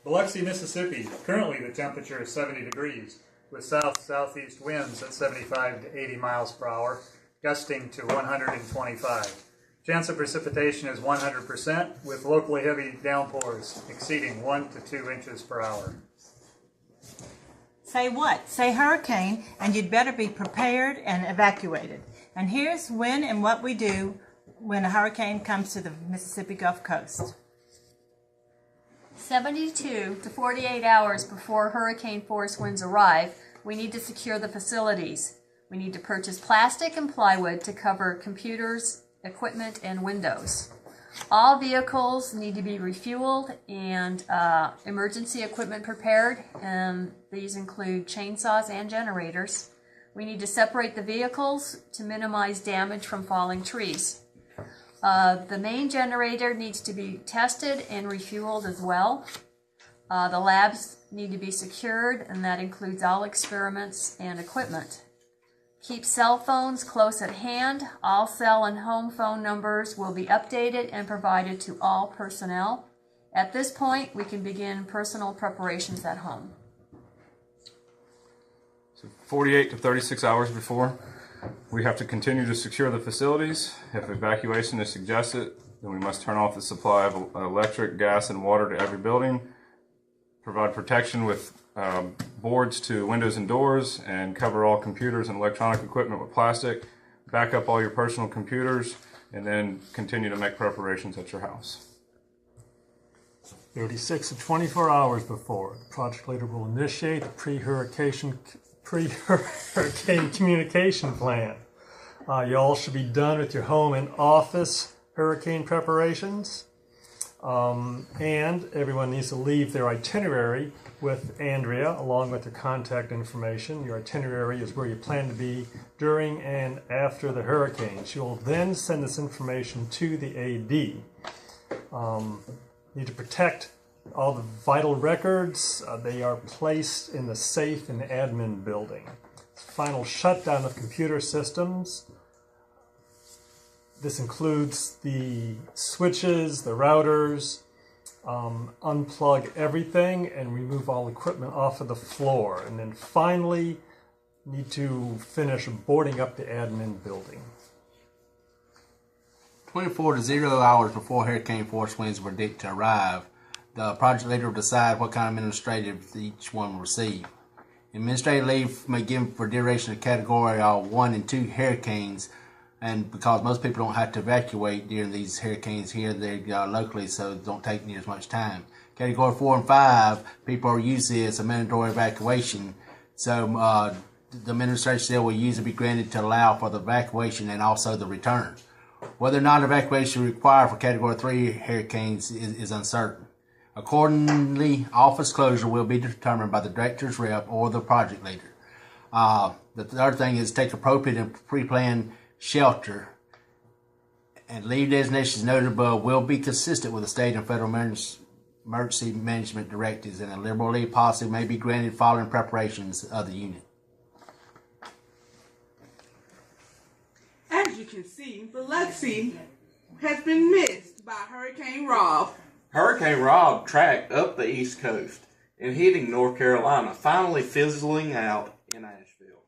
Biloxi, Mississippi. Currently the temperature is 70 degrees with south-southeast winds at 75 to 80 miles per hour, gusting to 125. Chance of precipitation is 100% with locally heavy downpours exceeding 1 to 2 inches per hour. Say what? Say hurricane, and you'd better be prepared and evacuated. And here's when and what we do when a hurricane comes to the Mississippi Gulf Coast. 72 to 48 hours before hurricane force winds arrive, we need to secure the facilities. We need to purchase plastic and plywood to cover computers, equipment, and windows. All vehicles need to be refueled and emergency equipment prepared, and these include chainsaws and generators. We need to separate the vehicles to minimize damage from falling trees. The main generator needs to be tested and refueled as well. The labs need to be secured, and that includes all experiments and equipment. Keep cell phones close at hand. All cell and home phone numbers will be updated and provided to all personnel. At this point, we can begin personal preparations at home. So 48 to 36 hours before, we have to continue to secure the facilities. If evacuation is suggested, then we must turn off the supply of electric, gas, and water to every building, provide protection with boards to windows and doors, and cover all computers and electronic equipment with plastic, back up all your personal computers, and then continue to make preparations at your house. 36 to 24 hours before, the project leader will initiate the pre-hurricane communication plan. You all should be done with your home and office hurricane preparations. And everyone needs to leave their itinerary with Andrea along with their contact information. Your itinerary is where you plan to be during and after the hurricane. She will then send this information to the AD. Need to protect all the vital records. They are placed in the safe in the admin building. Final shutdown of computer systems. This includes the switches, the routers, unplug everything and remove all equipment off of the floor. And then finally, need to finish boarding up the admin building. 24 to 0 hours before hurricane force winds were predicted to arrive, the project leader will decide what kind of administrative each one will receive. Administrative leave may be given for duration of category 1 and 2 hurricanes, and because most people don't have to evacuate during these hurricanes here, they locally, so it don't take near as much time. Category 4 and 5, people are usually as a mandatory evacuation, so the administration still will usually be granted to allow for the evacuation and also the return. Whether or not evacuation is required for Category 3 hurricanes is uncertain. Accordingly, office closure will be determined by the director's rep or the project leader. The third thing is take appropriate and pre-planned shelter, and leave designations noted above will be consistent with the state and federal emergency management directives, and a liberal leave policy may be granted following preparations of the unit. As you can see, Biloxi has been missed by Hurricane Rob. Hurricane Rob tracked up the East Coast and hitting North Carolina, finally fizzling out in Asheville.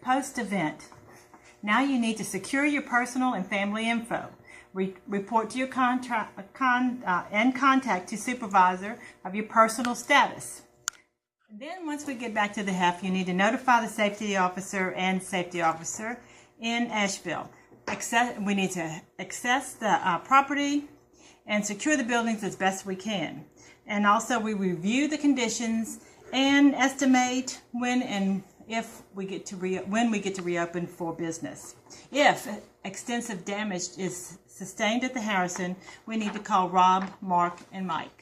Post-event. Now you need to secure your personal and family info. Report to your contact to supervisor of your personal status. Then once we get back to the HEF, you need to notify the safety officer and safety officer in Asheville. We need to access the property and secure the buildings as best we can. And also we review the conditions and estimate when we get to reopen for business. If extensive damage is sustained at the Harrison, we need to call Rob, Mark, and Mike.